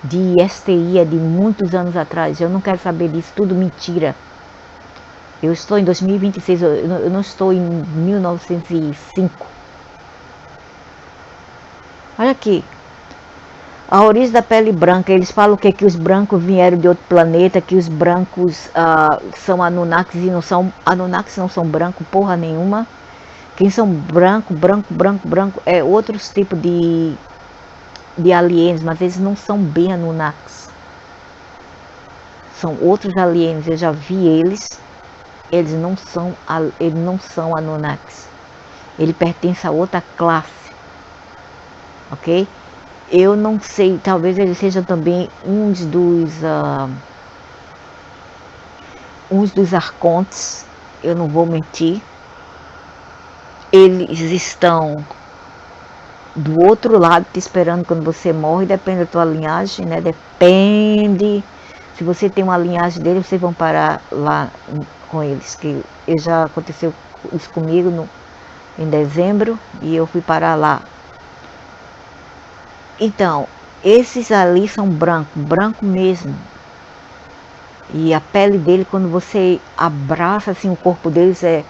de STI de muitos anos atrás. Eu não quero saber disso, tudo mentira. Eu estou em 2026, eu não estou em 1905. Olha aqui. A origem da pele branca, eles falam que os brancos vieram de outro planeta, que os brancos são Anunnakis, e não são. Anunnakis não são brancos porra nenhuma. Quem são branco é outros tipos de aliens, mas eles não são bem Anunnakis. São outros aliens, eu já vi eles. Eles não são Anunnakis. Ele pertence a outra classe. Ok? Eu não sei, talvez eles sejam também uns dos arcontes, eu não vou mentir. Eles estão do outro lado te esperando quando você morre, depende da tua linhagem, né? Depende. Se você tem uma linhagem deles, vocês vão parar lá com eles, que já aconteceu isso comigo em dezembro, e eu fui parar lá. Então, esses ali são branco mesmo. E a pele dele, quando você abraça assim o corpo deles, é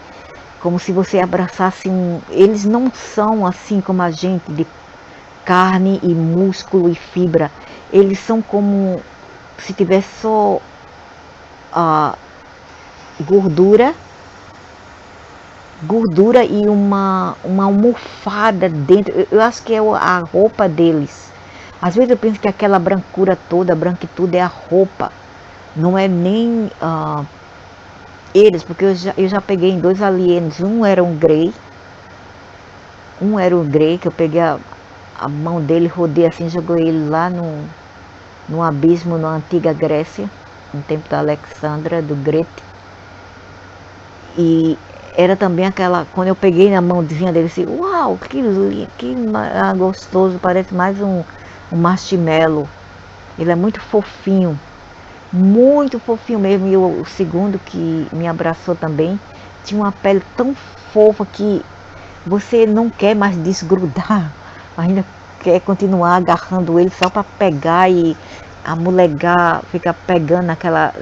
como se você abraçasse eles não são assim como a gente, de carne e músculo e fibra. Eles são como se tivesse só gordura e uma almofada dentro. Eu acho que é a roupa deles. Às vezes eu penso que aquela brancura toda, a branquitude é a roupa. Não é nem eles, porque eu já peguei em 2 alienos. Um era um grey, que eu peguei a mão dele, rodei assim, joguei ele lá no abismo na antiga Grécia, no tempo da Alexandra, do Grete. E era também aquela, quando eu peguei na mãozinha dele, assim, uau, que gostoso, parece mais um marshmallow. Ele é muito fofinho mesmo. E o segundo que me abraçou também, tinha uma pele tão fofa que você não quer mais desgrudar, ainda quer continuar agarrando ele só para pegar e amolegar, ficar pegando naquela.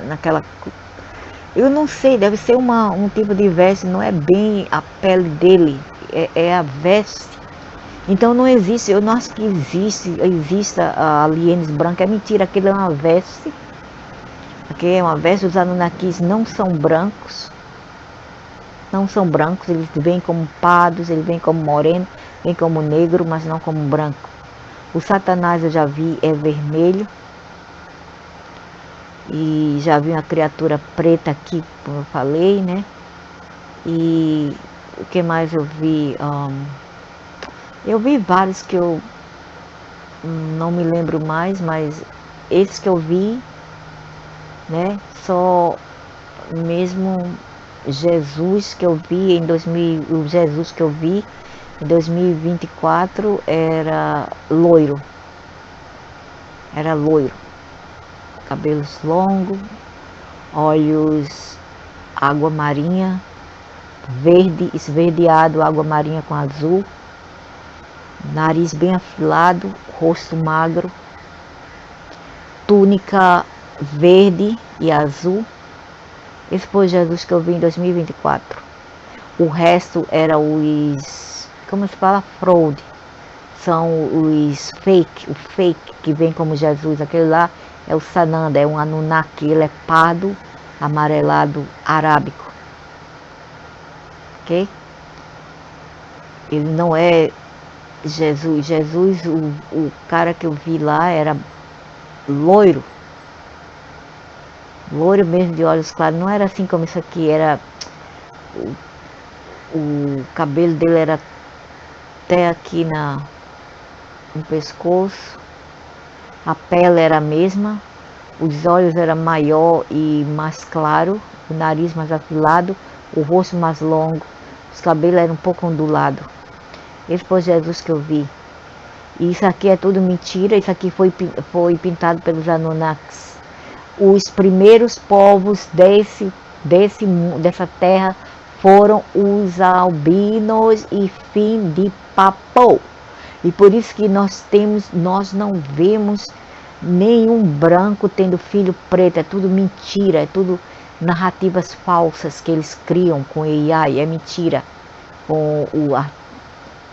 Eu não sei, deve ser um tipo de veste, não é bem a pele dele, é a veste. Então não existe, eu não acho que exista alienes brancos, é mentira, aquilo é uma veste. Aqui é uma veste, os Anunnakis não são brancos, eles vêm como pardos, eles vêm como moreno, vêm como negro, mas não como branco. O Satanás eu já vi, é vermelho. E já vi uma criatura preta aqui, como eu falei, né? E o que mais eu vi? Eu vi vários que eu não me lembro mais, mas esses que eu vi, né? Só mesmo Jesus que eu vi o Jesus que eu vi em 2024 era loiro. Cabelos longos, olhos água marinha, verde, esverdeado, água marinha com azul, nariz bem afilado, rosto magro, túnica verde e azul. Esse foi Jesus que eu vi em 2024. O resto era como se fala, fraude. São os fake, o fake que vem como Jesus. Aquele lá é o Sananda, é um Anunnaki, ele é pardo, amarelado, arábico. Ok? Ele não é Jesus. O cara que eu vi lá era loiro mesmo, de olhos claros. Não era assim como isso aqui, era o cabelo dele era até aqui no pescoço, a pele era a mesma, os olhos eram maior e mais claro, o nariz mais afilado, o rosto mais longo, os cabelos eram um pouco ondulados. Esse foi Jesus que eu vi. E isso aqui é tudo mentira, isso aqui foi pintado pelos Anunnakis. Os primeiros povos dessa terra foram os albinos e fim de papo. E por isso que nós não vemos nenhum branco tendo filho preto, é tudo mentira, é tudo narrativas falsas que eles criam com AI, é mentira, com a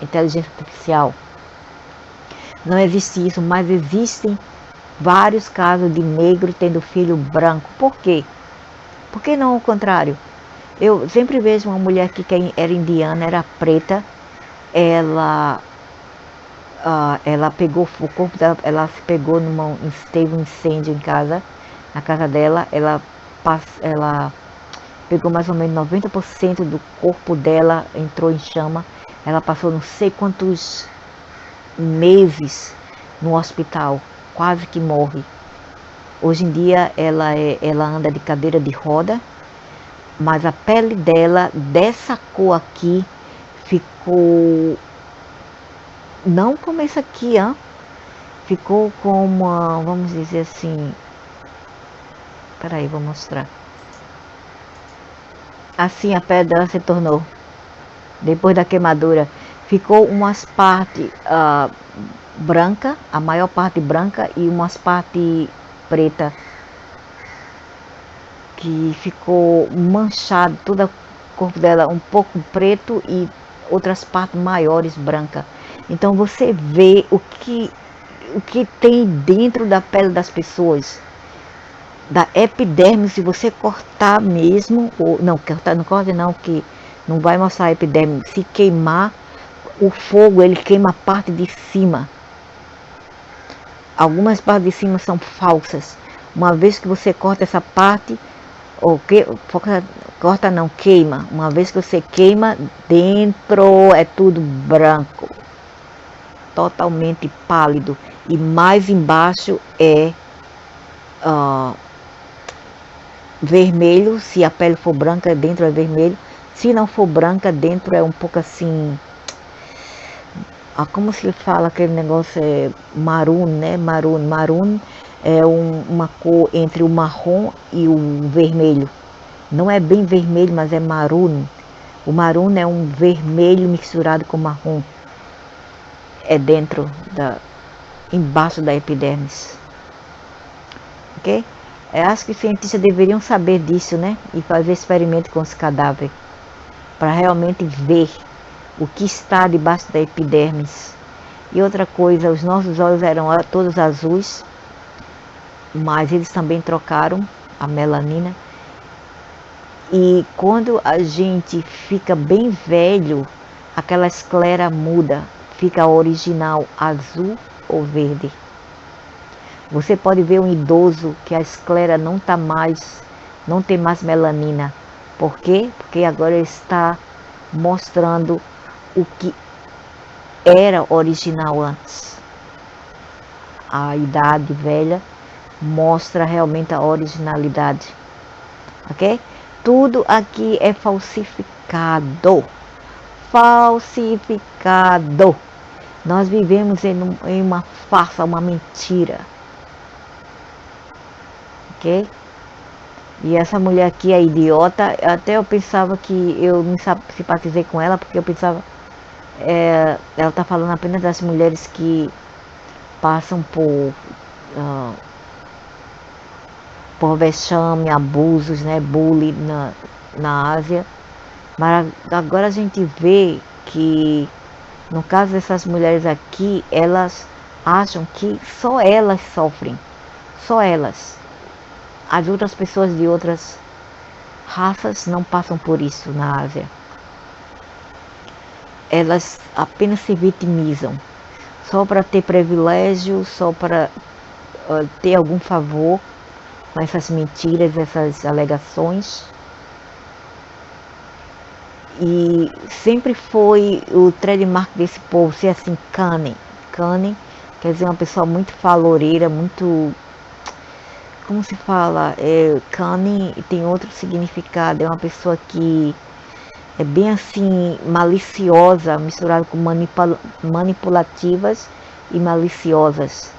inteligência artificial. Não existe isso, mas existem vários casos de negro tendo filho branco. Por quê? Por que não o contrário? Eu sempre vejo uma mulher que era indiana, era preta, ela pegou o corpo dela, ela se pegou teve um incêndio em casa, na casa dela, ela pegou mais ou menos 90% do corpo dela, entrou em chama, ela passou não sei quantos meses no hospital, quase que morre. Hoje em dia ela anda de cadeira de roda, mas a pele dela, dessa cor aqui, ficou não como essa aqui, ficou com vamos dizer assim, peraí, vou mostrar. Assim a pele dela se tornou, depois da queimadura, ficou umas partes branca, a maior parte branca e umas partes preta, que ficou manchado, todo o corpo dela um pouco preto e outras partes maiores branca. Então você vê o que tem dentro da pele das pessoas, da epiderme. Se você cortar mesmo, ou não cortar, não corta não, que não vai mostrar a epiderme. Se queimar, o fogo ele queima a parte de cima. Algumas partes de cima são falsas. Uma vez que você corta essa parte, ou corta não, queima. Uma vez que você queima, dentro é tudo branco, totalmente pálido. E mais embaixo é vermelho. Se a pele for branca, dentro é vermelho. Se não for branca, dentro é um pouco assim, como se fala aquele negócio, é maroon, né? Maroon é uma cor entre o marrom e o vermelho. Não é bem vermelho, mas é maroon. O maroon é um vermelho misturado com marrom. É embaixo da epidermis. Ok? Eu acho que os cientistas deveriam saber disso, né? E fazer experimento com os cadáveres, para realmente ver o que está debaixo da epidermis. E outra coisa, os nossos olhos eram todos azuis, mas eles também trocaram a melanina. E quando a gente fica bem velho, aquela esclera muda, fica original azul ou verde. Você pode ver um idoso que a esclera não tem mais melanina. Por quê? Porque agora ele está mostrando o que era original antes. A idade velha mostra realmente a originalidade. Ok? Tudo aqui é falsificado. Falsificado. Nós vivemos em uma farsa, uma mentira. Ok? E essa mulher aqui é idiota. Até eu pensava que eu me simpatizei com ela, porque eu pensava, ela está falando apenas das mulheres que passam por vexame, abusos, né, bullying na Ásia. Mas agora a gente vê que, no caso dessas mulheres aqui, elas acham que só elas sofrem. Só elas. As outras pessoas de outras raças não passam por isso na Ásia. Elas apenas se vitimizam, só para ter privilégio, só para ter algum favor com essas mentiras, essas alegações. E sempre foi o trademark desse povo ser assim, cunning. Cunning quer dizer uma pessoa muito faloreira, muito... Como se fala? Cunning tem outro significado. É uma pessoa que é bem assim, maliciosa, misturada com manipulativas e maliciosas,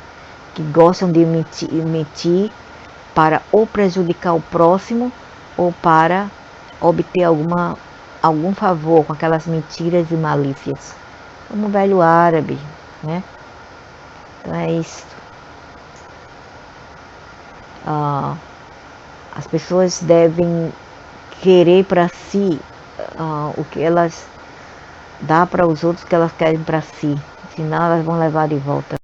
que gostam de mentir para ou prejudicar o próximo ou para obter algum favor com aquelas mentiras e malícias. Como o velho árabe, né? Então é isso. As pessoas devem querer para si o que elas dão para os outros, que elas querem para si. Senão elas vão levar de volta.